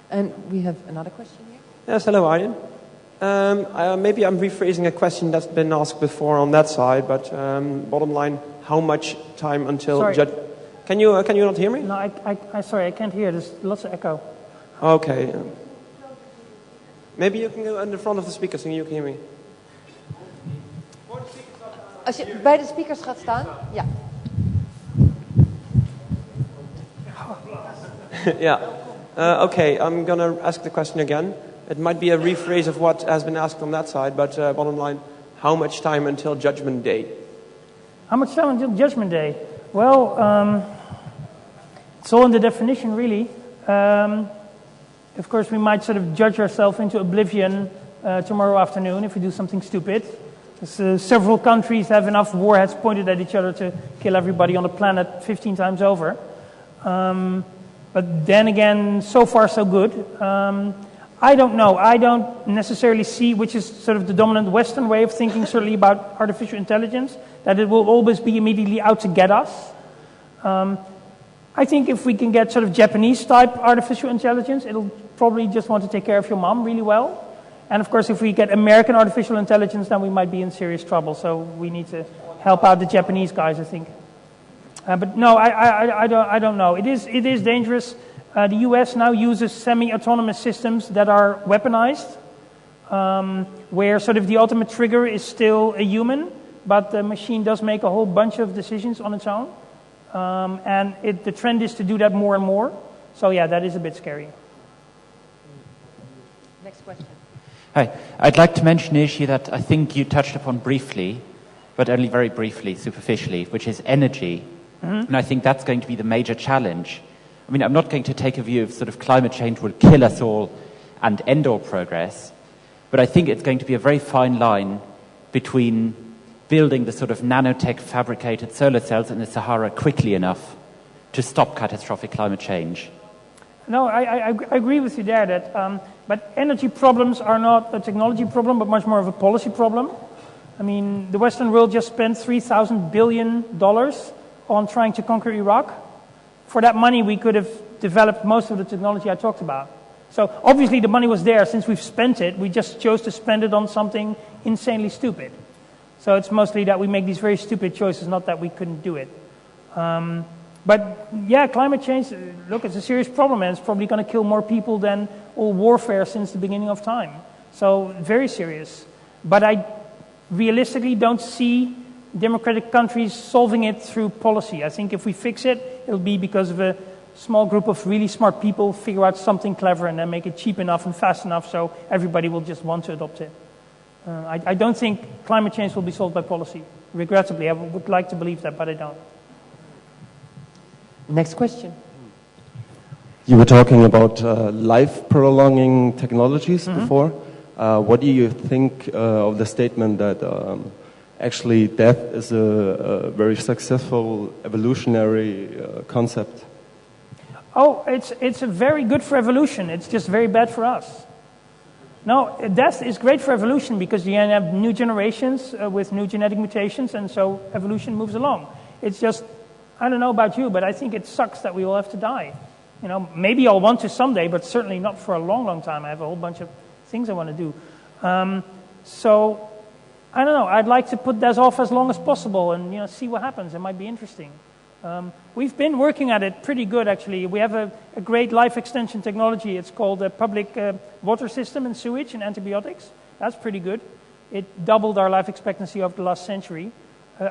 And we have another question here. Yes, hello, Arjen. Maybe I'm rephrasing a question that's been asked before on that side, but bottom line, how much time until... Sorry. Can you not hear me? No, sorry, I can't hear. There's lots of echo. Okay. Maybe you can go in the front of the speaker so you can hear me. Als je bij de speakers gaat staan, ja. Yeah. Okay, I'm going to ask the question again. It might be a rephrase of what has been asked on that side, but bottom line, how much time until Judgment Day? How much time until Judgment Day? Well, it's all in the definition, really. Of course, we might sort of judge ourselves into oblivion tomorrow afternoon if we do something stupid. Several countries have enough warheads pointed at each other to kill everybody on the planet 15 times over. But then again, so far so good. I don't know. I don't necessarily see, which is sort of the dominant Western way of thinking, certainly about artificial intelligence, that it will always be immediately out to get us. I think if we can get sort of Japanese-type artificial intelligence, it'll probably just want to take care of your mom really well. And of course, if we get American artificial intelligence, then we might be in serious trouble. So we need to help out the Japanese guys, I think. But no, I don't know. It is dangerous. The US now uses semi-autonomous systems that are weaponized, where sort of the ultimate trigger is still a human, but the machine does make a whole bunch of decisions on its own. And the trend is to do that more and more. So yeah, that is a bit scary. Next question. Hi. I'd like to mention an issue that I think you touched upon briefly, but only very briefly, superficially, which is energy. And I think that's going to be the major challenge. I mean, I'm not going to take a view of sort of climate change will kill us all and end all progress, but I think it's going to be a very fine line between building the sort of nanotech fabricated solar cells in the Sahara quickly enough to stop catastrophic climate change. No, I agree with you there. But energy problems are not a technology problem, but much more of a policy problem. I mean, the Western world just spent $3,000 billion on trying to conquer Iraq. For that money, we could have developed most of the technology I talked about. So obviously the money was there. Since we've spent it, we just chose to spend it on something insanely stupid. So it's mostly that we make these very stupid choices, not that we couldn't do it. But yeah, climate change, look, it's a serious problem, and it's probably going to kill more people than all warfare since the beginning of time. So very serious. But I realistically don't see democratic countries solving it through policy. I think if we fix it, it'll be because of a small group of really smart people figure out something clever and then make it cheap enough and fast enough so everybody will just want to adopt it. I don't think climate change will be solved by policy. Regrettably, I would like to believe that, but I don't. Next question. You were talking about life-prolonging technologies before. What do you think of the statement that actually death is a very successful evolutionary concept? Oh, it's very good for evolution. It's just very bad for us. No, death is great for evolution because you have new generations with new genetic mutations, and so evolution moves along. It's just, I don't know about you, but I think it sucks that we all have to die. You know, maybe I'll want to someday, but certainly not for a long, long time. I have a whole bunch of things I want to do. So, I don't know. I'd like to put that off as long as possible and see what happens. It might be interesting. We've been working at it pretty good, actually. We have a great life extension technology. It's called a public water system and sewage and antibiotics. That's pretty good. It doubled our life expectancy over the last century.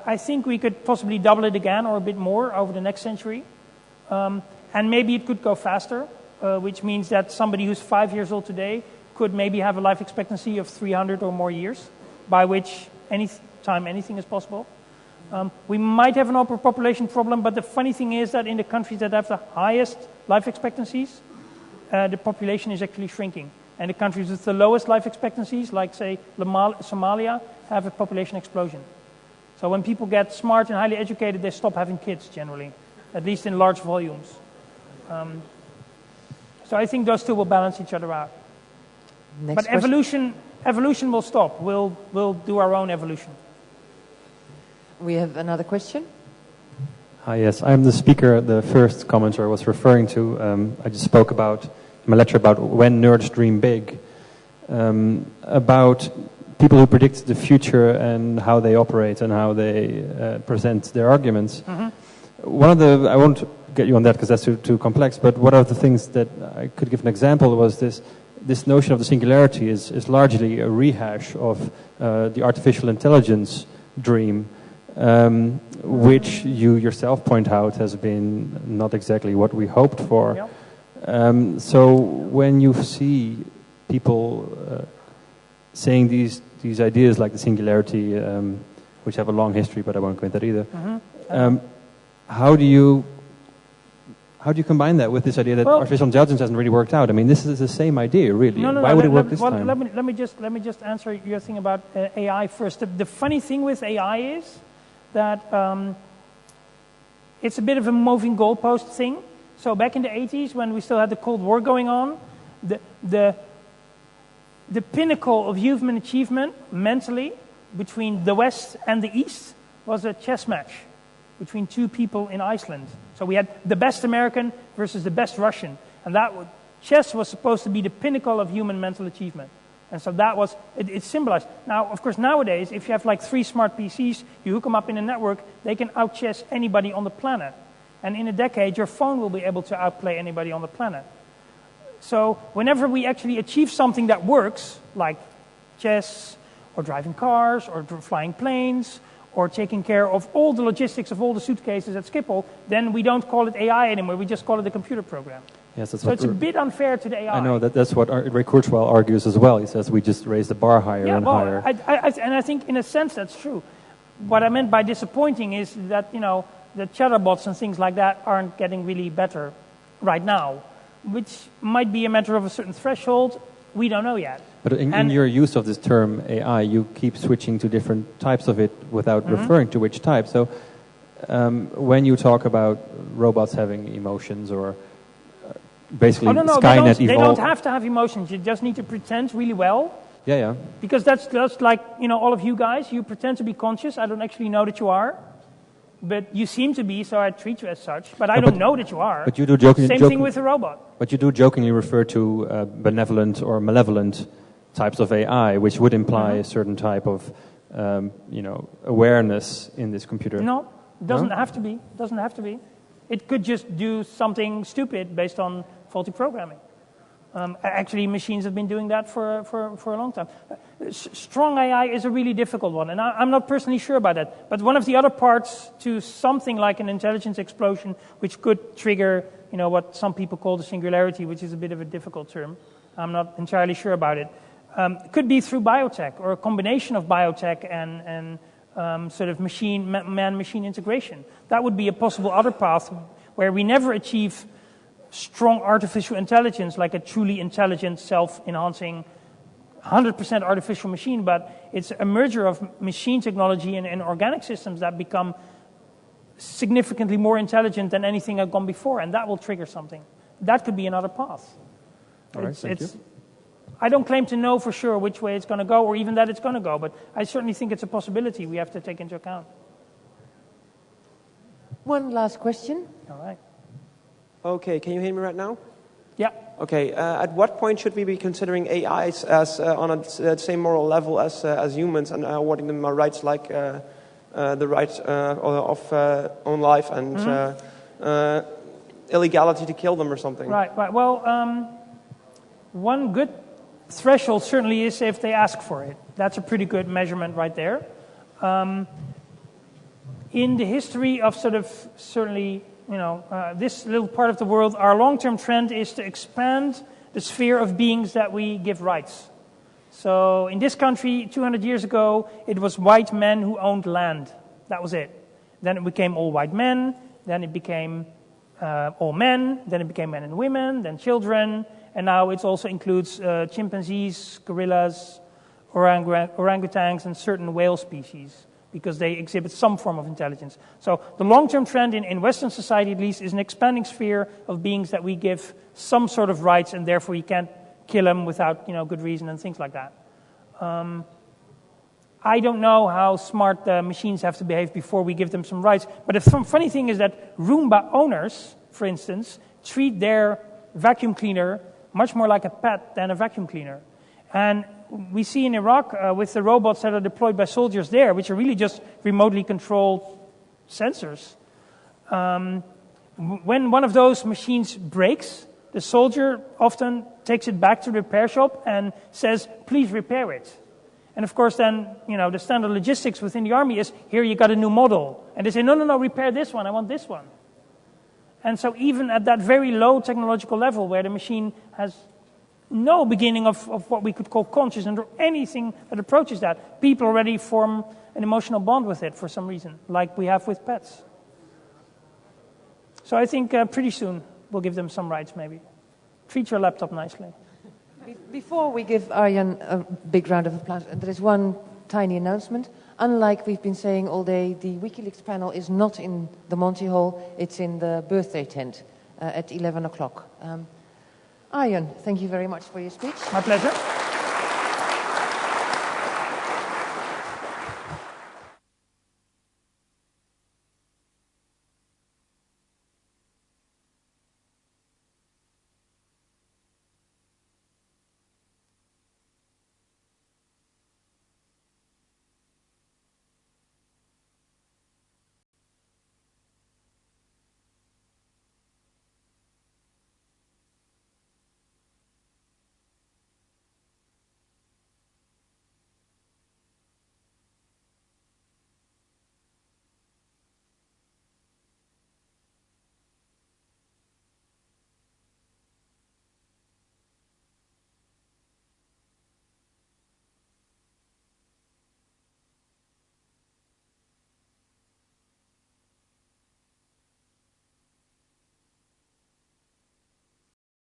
I think we could possibly double it again or a bit more over the next century. And maybe it could go faster, which means that somebody who's 5 years old today could maybe have a life expectancy of 300 or more years, by which any time anything is possible. We might have an overpopulation problem, but the funny thing is that in the countries that have the highest life expectancies, the population is actually shrinking. And the countries with the lowest life expectancies, like, say, Somalia, have a population explosion. So when people get smart and highly educated, they stop having kids, generally, at least in large volumes. So I think those two will balance each other out. But evolution will stop. We'll do our own evolution. We have another question. Hi, yes. I'm the speaker, the first commenter I was referring to. I just spoke about, in my lecture, about when nerds dream big, about people who predict the future and how they operate and how they present their arguments. I won't get you on that because that's too complex, but one of the things that I could give an example was this notion of the singularity is largely a rehash of the artificial intelligence dream, which you yourself point out has been not exactly what we hoped for. Yep. So when you see people saying these ideas like the singularity, which have a long history, but I won't go into that either, how do you combine that with this idea that artificial intelligence hasn't really worked out? I mean, this is the same idea, really. Why would it work this time? Let me just answer your thing about AI first. The funny thing with AI is that it's a bit of a moving goalpost thing. So back in the 80s, when we still had the Cold War going on, the pinnacle of human achievement mentally between the West and the East was a chess match between two people in Iceland. So we had the best American versus the best Russian. And chess was supposed to be the pinnacle of human mental achievement. And so that was, it symbolized. Now, of course, nowadays, if you have like 3 smart PCs, you hook them up in a network, they can out-chess anybody on the planet. And in a decade, your phone will be able to outplay anybody on the planet. So whenever we actually achieve something that works, like chess, or driving cars, or flying planes, or taking care of all the logistics of all the suitcases at Schiphol, then we don't call it AI anymore. We just call it a computer program. Yes, that's so it's a bit unfair to the AI. I know that's what Ray Kurzweil argues as well. He says we just raise the bar higher and higher. And I think in a sense that's true. What I meant by disappointing is that the chatterbots and things like that aren't getting really better right now, which might be a matter of a certain threshold. We don't know yet. But in your use of this term AI, you keep switching to different types of it without referring to which type. So when you talk about robots having emotions or basically Skynet they don't have to have emotions. You just need to pretend really well. Yeah. Because that's just like, all of you guys, you pretend to be conscious. I don't actually know that you are. But you seem to be, so I treat you as such. But I don't know that you are. But you do jokingly. Same thing with a robot. But you do jokingly refer to benevolent or malevolent types of AI, which would imply a certain type of, awareness in this computer. No, it doesn't have to be. It doesn't have to be. It could just do something stupid based on faulty programming. Actually, machines have been doing that for a long time. Strong AI is a really difficult one, and I'm not personally sure about that. But one of the other parts to something like an intelligence explosion, which could trigger, what some people call the singularity, which is a bit of a difficult term. I'm not entirely sure about it. Could be through biotech or a combination of biotech and sort of man-machine integration. That would be a possible other path where we never achieve strong artificial intelligence, like a truly intelligent, self-enhancing, 100% artificial machine, but it's a merger of machine technology and organic systems that become significantly more intelligent than anything I've gone before, and that will trigger something. That could be another path. All right, thank you. I don't claim to know for sure which way it's going to go, or even that it's going to go, but I certainly think it's a possibility we have to take into account. One last question. All right. Okay, can you hear me right now? Yeah. Okay, at what point should we be considering AIs as on the same moral level as humans and awarding them rights like the right of own life and illegality to kill them or something? Right. Well, one good threshold certainly is if they ask for it. That's a pretty good measurement right there. In the history of sort of certainly, this little part of the world, our long-term trend is to expand the sphere of beings that we give rights. So in this country, 200 years ago, it was white men who owned land. That was it. Then it became all white men. Then it became all men. Then it became men and women. Then children. And now it also includes chimpanzees, gorillas, orangutans, and certain whale species, because they exhibit some form of intelligence. So the long-term trend in Western society, at least, is an expanding sphere of beings that we give some sort of rights, and therefore you can't kill them without good reason and things like that. I don't know how smart the machines have to behave before we give them some rights. But the funny thing is that Roomba owners, for instance, treat their vacuum cleaner much more like a pet than a vacuum cleaner. And we see in Iraq with the robots that are deployed by soldiers there, which are really just remotely controlled sensors. When one of those machines breaks, the soldier often takes it back to the repair shop and says, please repair it. And of course then, the standard logistics within the army is, here you got a new model. And they say, no, repair this one, I want this one. And so even at that very low technological level where the machine has no beginning of what we could call consciousness or anything that approaches that, people already form an emotional bond with it for some reason, like we have with pets. So I think pretty soon we'll give them some rights maybe. Treat your laptop nicely. Before we give Arjan a big round of applause, there is one tiny announcement. Unlike we've been saying all day, the WikiLeaks panel is not in the Monty Hall, it's in the birthday tent at 11 o'clock. Arjan, thank you very much for your speech. My pleasure.